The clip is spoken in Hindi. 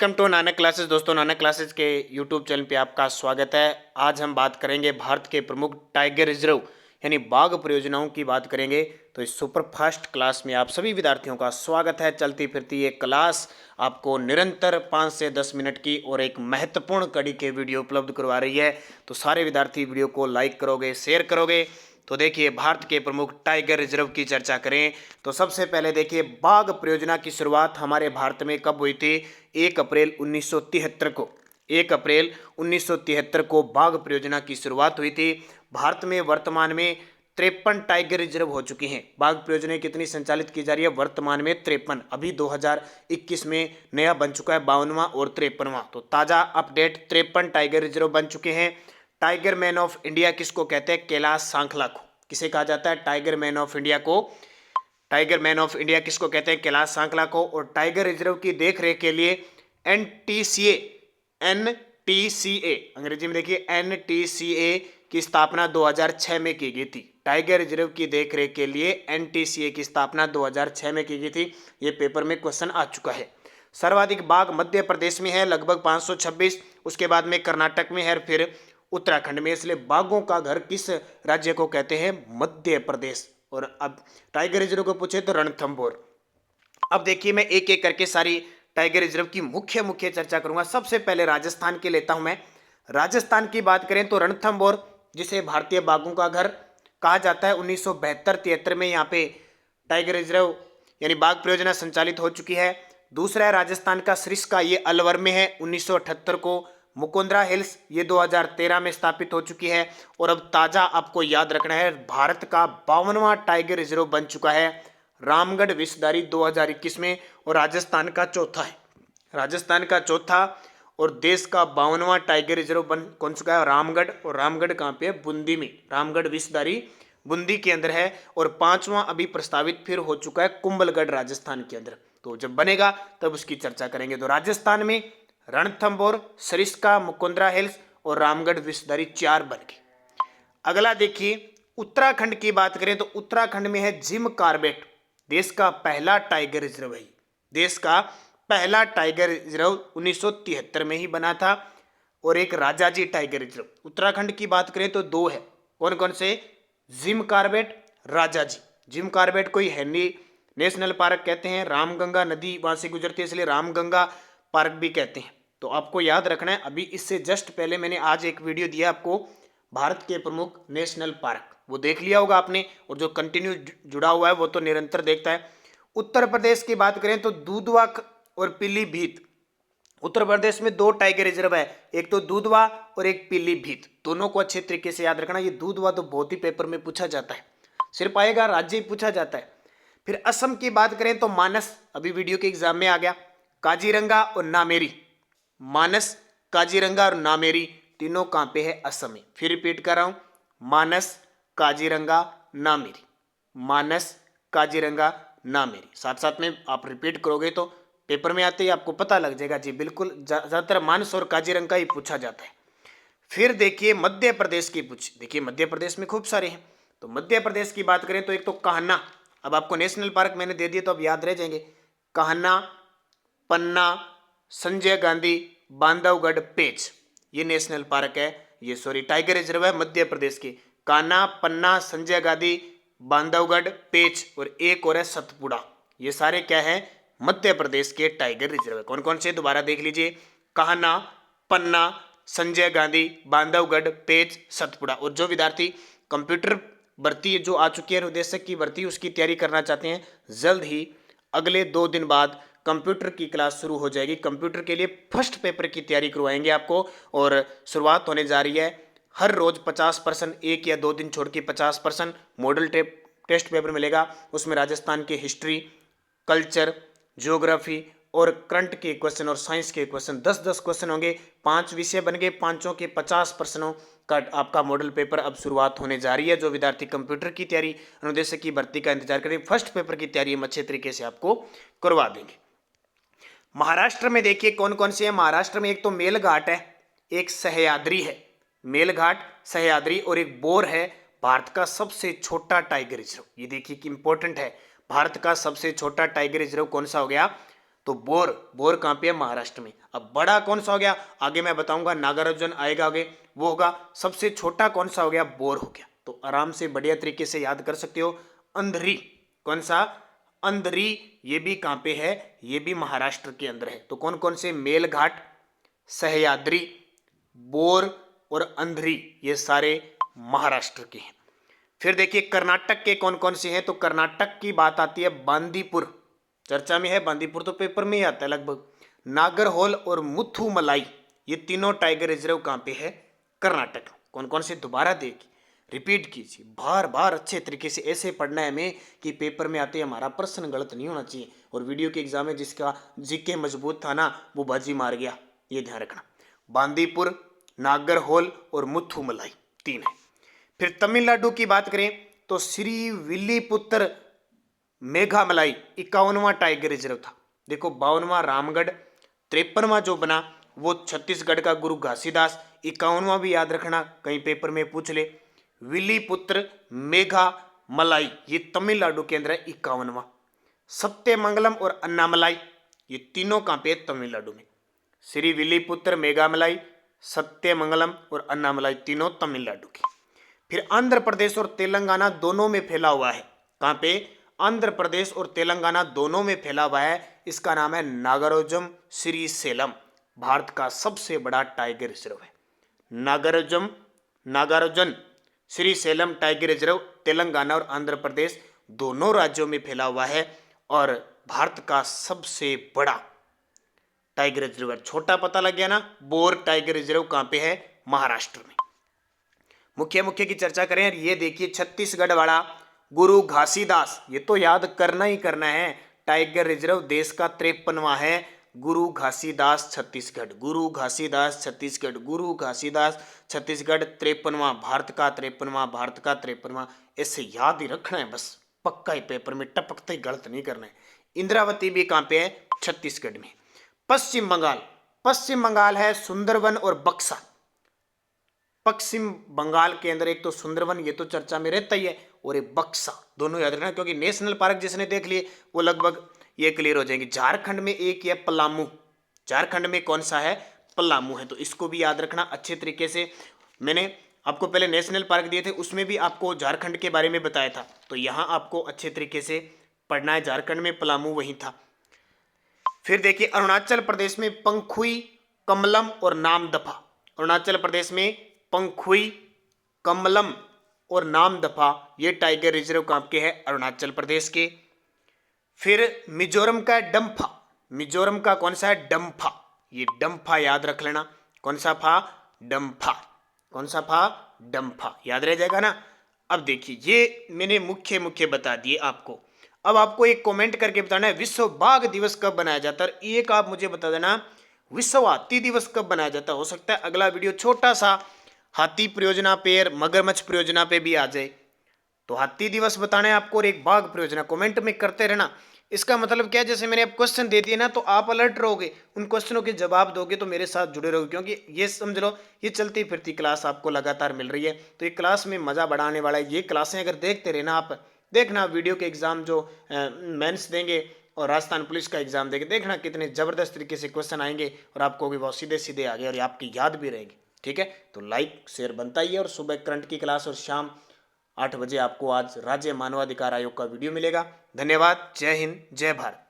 Welcome to Nanak classes. दोस्तों, नानक क्लासेस के यूट्यूब चैनल पे आपका स्वागत है। आज हम बात करेंगे भारत के प्रमुख टाइगर रिजर्व यानी बाघ परियोजनाओं की बात करेंगे। तो इस सुपर फास्ट क्लास में आप सभी विद्यार्थियों का स्वागत है। चलती फिरती ये क्लास आपको निरंतर 5 से 10 मिनट की और एक महत्वपूर्ण कड़ी के वीडियो उपलब्ध करवा रही है। तो सारे विद्यार्थी वीडियो को लाइक करोगे, शेयर करोगे। तो देखिए, भारत के प्रमुख टाइगर रिजर्व की चर्चा करें तो सबसे पहले देखिए, बाघ परियोजना की शुरुआत हमारे भारत में कब हुई थी? 1 अप्रैल 1973 को। 1 अप्रैल 1973 को बाघ परियोजना की शुरुआत हुई थी। भारत में वर्तमान में 53 टाइगर रिजर्व हो चुकी हैं। बाघ परियोजना कितनी संचालित की जा रही है? वर्तमान में 53। अभी 2021 में नया बन चुका है 52वां और 53वां। तो ताजा अपडेट 53 टाइगर रिजर्व बन चुके हैं। टाइगर मैन ऑफ इंडिया किसको कहते हैं? कैलाश सांखला को। किसे कहा जाता है? टाइगर मैन ऑफ इंडिया को। टाइगर मैन ऑफ इंडिया किसको कहते हैं? कैलाश सांखला को। और टाइगर रिजर्व की देखरेख के लिए एनटीसीए अंग्रेजी में देखिए एनटीसीए की स्थापना 2006 में की गई थी। टाइगर रिजर्व की देखरेख के लिए एनटीसीए की स्थापना 2006 में की गई थी। ये पेपर में क्वेश्चन आ चुका है। सर्वाधिक बाघ मध्य प्रदेश में है, लगभग 526। उसके बाद में कर्नाटक में है, फिर उत्तराखंड में। इसलिए बाघों का घर किस राज्य को कहते हैं? मध्य प्रदेश। और अब टाइगर रिजर्व को पूछे तो रणथंभौर। अब देखिए, मैं एक एक करके सारी टाइगर रिजर्व की मुख्य मुख्य चर्चा करूंगा। सबसे पहले राजस्थान के लेता हूं मैं। राजस्थान की बात करें तो रणथंभौर, जिसे भारतीय बाघों का घर कहा जाता है, 1972-73 में यहाँ पे टाइगर रिजर्व यानी बाघ परियोजना संचालित हो चुकी है। दूसरा है राजस्थान का सरिस्का, ये अलवर में है, 1978 को। मुकुंदरा हिल्स, ये 2013 में स्थापित हो चुकी है। और अब ताजा आपको याद रखना है, भारत का 52वां टाइगर रिजर्व बन चुका है रामगढ़ विषधारी 2021 में। और राजस्थान का चौथा है, राजस्थान का चौथा और देश का 52वां टाइगर रिजर्व बन चुका है रामगढ़। और रामगढ़ कहाँ पे है? बूंदी में। रामगढ़ विषधारी बूंदी के अंदर है। और 5वां अभी प्रस्तावित फिर हो चुका है कुंभलगढ़, राजस्थान के अंदर। तो जब बनेगा तब उसकी चर्चा करेंगे। तो राजस्थान में रणथंभौर, सरिस्का, मुकुंदरा हिल्स और रामगढ़ विषधारी 4 बन गए। अगला देखिए, उत्तराखंड की बात करें तो उत्तराखंड में है जिम कॉर्बेट। देश का पहला टाइगर रिजर्व है। देश का पहला टाइगर रिजर्व 1973 में ही बना था। और एक राजाजी टाइगर रिजर्व। उत्तराखंड की बात करें तो 2 है। कौन कौन से? Jim Corbett, Rajaji. Jim Corbett को ही हेनरी नेशनल पार्क कहते हैं। रामगंगा नदी वहां से गुजरती है, इसलिए रामगंगा पार्क भी कहते हैं। तो आपको याद रखना है, अभी इससे जस्ट पहले मैंने आज एक वीडियो दिया आपको भारत के प्रमुख नेशनल पार्क, वो देख लिया होगा आपने। और जो कंटिन्यू जुड़ा हुआ है वो तो निरंतर देखता है। उत्तर प्रदेश की बात करें तो दूधवा और पीलीभीत। उत्तर प्रदेश में 2 टाइगर रिजर्व है, एक तो दूधवा और एक पीलीभीत। दोनों को अच्छे तरीके से याद रखना। ये दूधवा तो बहुत ही पेपर में पूछा जाता है, सिर्फ आएगा राज्य ही पूछा जाता है। फिर असम की बात करें तो मानस, अभी वीडियो के एग्जाम में आ गया। काजीरंगा और नामेरी। मानस, काजीरंगा और नामेरी तीनों कहां पे है? असम में। फिर रिपीट कर रहा हूं, मानस, काजीरंगा, नामेरी। मानस, काजीरंगा, नामेरी। साथ साथ में आप रिपीट करोगे तो पेपर में आते ही आपको पता लग जाएगा। जी बिल्कुल, ज्यादातर मानस और काजीरंगा ही पूछा जाता है। फिर देखिए मध्य प्रदेश की देखिए मध्य प्रदेश में खूब सारे हैं। तो मध्य प्रदेश की बात करें तो एक तो कान्हा। अब आपको नेशनल पार्क मैंने दे दिया तो अब याद रह जाएंगे। कान्हा, पन्ना, संजय गांधी, बांधवगढ़, पेंच, ये नेशनल पार्क है। ये सॉरी टाइगर रिजर्व है मध्य प्रदेश की। कान्हा, पन्ना, संजय गांधी, बांधवगढ़, पेंच और एक और है सतपुड़ा। ये सारे क्या है? मध्य प्रदेश के टाइगर रिजर्व है। कौन कौन से? दोबारा देख लीजिए, कान्हा, पन्ना, संजय गांधी, बांधवगढ़, पेंच, सतपुड़ा। और जो विद्यार्थी कंप्यूटर भर्ती जो आ चुकी है अनुदेशक की भर्ती, उसकी तैयारी करना चाहते हैं, जल्द ही अगले 2 दिन बाद कंप्यूटर की क्लास शुरू हो जाएगी। कंप्यूटर के लिए फर्स्ट पेपर की तैयारी करवाएंगे आपको। और शुरुआत होने जा रही है हर रोज 50%, 1 या 2 दिन छोड़ के 50% मॉडल टेस्ट पेपर मिलेगा। उसमें राजस्थान की हिस्ट्री, कल्चर, ज्योग्राफी और करंट के क्वेश्चन और साइंस के क्वेश्चन 10-10 क्वेश्चन होंगे। 5 विषय बन गए, 5 के 50 प्रश्नों का आपका मॉडल पेपर अब शुरुआत होने जा रही है। जो विद्यार्थी कंप्यूटर की तैयारी, अनुदेशक की भर्ती का इंतजार करें, फर्स्ट पेपर की तैयारी हम अच्छे तरीके से आपको करवा देंगे। महाराष्ट्र में देखिए कौन कौन से है। महाराष्ट्र में एक तो मेलघाट है, एक सह्याद्री है। मेलघाट, सह्याद्री और एक बोर है। भारत का सबसे छोटा टाइगर रिजर्व, ये देखिए कि इंपॉर्टेंट है। भारत का सबसे छोटा टाइगर रिजर्व कौन सा हो गया? तो बोर, बोर कहाँ पे है? महाराष्ट्र में। अब बड़ा कौन सा हो गया? आगे मैं बताऊंगा, नागार्जुन आएगा आगे, वो होगा। सबसे छोटा कौन सा हो गया? बोर हो गया। तो आराम से बढ़िया तरीके से याद कर सकते हो। अंधरी, कौन सा? अंधरी, ये भी कहाँ पे है? ये भी महाराष्ट्र के अंदर है। तो कौन कौन से? मेलघाट, सह्याद्री, बोर और अंधरी, ये सारे महाराष्ट्र के हैं। फिर देखिए कर्नाटक के कौन कौन से हैं। तो कर्नाटक की बात आती है, बांदीपुर चर्चा में है, बांदीपुर तो पेपर में ही आता है लगभग। नागरहोल और मुथुमलाई, ये तीनों टाइगर रिजर्व कहाँ पे है? कर्नाटक। कौन कौन से? दोबारा देखिए, रिपीट कीजिए, बार बार अच्छे तरीके से ऐसे पढ़ना है हमें कि पेपर में आते हमारा प्रश्न गलत नहीं होना चाहिए। और वीडियो के एग्जाम में जिसका जीके मजबूत था ना, वो बाजी मार गया, ये ध्यान रखना। बांदीपुर, नागरहोल और मुथुमलाई, तीन है। फिर तमिलनाडु की बात करें तो श्री विल्लीपुत्र मेघामलाई 51वां टाइगर रिजर्व था। देखो 52वां रामगढ़, 53वां जो बना वो छत्तीसगढ़ का गुरु घासीदास, 51वां भी याद रखना, कहीं पेपर में पूछ ले। विल्लीपुत्र मेघामलाई ये तमिलनाडु के अंदर है, 51वां। सत्यमंगलम और अन्नामलाई, ये तीनों कहाँ पे? तमिलनाडु में। श्री विल्लीपुत्र मेघामलाई, सत्यमंगलम और अन्नामलाई, तीनों तमिलनाडु के। फिर आंध्र प्रदेश और तेलंगाना दोनों में फैला हुआ है। कहाँ पे? आंध्र प्रदेश और तेलंगाना दोनों में फैला हुआ है। इसका नाम है नागार्जुन श्रीशैलम, भारत का सबसे बड़ा टाइगर रिजर्व है। नागार्जुन श्रीशैलम टाइगर रिजर्व तेलंगाना और आंध्र प्रदेश दोनों राज्यों में फैला हुआ है और भारत का सबसे बड़ा टाइगर रिजर्व है। छोटा पता लग गया ना? बोर टाइगर रिजर्व कहाँ पे है? महाराष्ट्र में। मुख्य मुख्य की चर्चा करें, ये देखिए छत्तीसगढ़ वाला गुरु घासीदास, ये तो याद करना ही करना है। टाइगर रिजर्व देश का 53वां है। गुरु घासीदास छत्तीसगढ़, गुरु घासीदास छत्तीसगढ़, गुरु घासीदास छत्तीसगढ़ 53वां, भारत का 53वां, भारत का 53वां। ऐसे याद ही रखना है बस, पक्का ही पेपर में टपकते ही गलत नहीं करना है। इंद्रावती भी कहाँ पे है? छत्तीसगढ़ में। पश्चिम बंगाल, पश्चिम बंगाल है सुंदरवन और बक्सा। पश्चिम बंगाल के अंदर एक तो सुंदरवन, ये तो चर्चा में रहता ही है, और एक बक्सा, दोनों याद रखना क्योंकि नेशनल पार्क जिसने देख लिए वो लगभग ये क्लियर हो जाएंगे। झारखंड में एक है पलामू, झारखंड में कौन सा है? पलामू है। तो इसको भी याद रखना अच्छे तरीके से। मैंने आपको पहले नेशनल पार्क दिए थे, उसमें भी आपको झारखंड के बारे में बताया था, तो यहाँ आपको अच्छे तरीके से पढ़ना है। झारखंड में पलामू वही था। फिर देखिए अरुणाचल प्रदेश में पंखुई, कमलम और नामदफा। अरुणाचल प्रदेश में पंखुई, कमलम और नामदफा, ये टाइगर रिजर्व कहाँ के हैं? अरुणाचल प्रदेश के। फिर मिजोरम का डम्फा, मिजोरम का कौन सा है? डम्फा, ये डम्फा याद रख लेना। कौन सा फा? डम्फा, कौन सा फा? डम्फा, याद रह जाएगा ना। अब देखिए ये मैंने मुख्य मुख्य बता दिए आपको। अब आपको एक कमेंट करके बताना है विश्व बाघ दिवस कब बनाया जाता है। एक आप मुझे बता देना विश्व हाथी दिवस कब बनाया जाता है। हो सकता है अगला वीडियो छोटा सा हाथी परियोजना पे और मगरमच्छ परियोजना पे भी आ जाए। तो हाथी दिवस बताना है आपको और एक बाघ परियोजना, कमेंट में करते रहना। इसका मतलब क्या है, जैसे मैंने अब क्वेश्चन दे दिए ना तो आप अलर्ट रहोगे, उन क्वेश्चनों के जवाब दोगे तो मेरे साथ जुड़े रहोगे, क्योंकि ये समझ लो ये चलती फिरती क्लास आपको लगातार मिल रही है। तो ये क्लास में मजा बढ़ाने वाला है। ये क्लासें अगर देखते रहना आप, देखना वीडियो के एग्जाम जो मेंस देंगे और राजस्थान पुलिस का एग्जाम देंगे, देखना कितने जबरदस्त तरीके से क्वेश्चन आएंगे और आपको भी बहुत सीधे सीधे आगे और आपकी याद भी रहेगी। ठीक है, तो लाइक शेयर बनता ही है। और सुबह करंट की क्लास और शाम 8 बजे आपको आज राज्य मानवाधिकार आयोग का वीडियो मिलेगा। धन्यवाद। जय हिंद, जय भारत।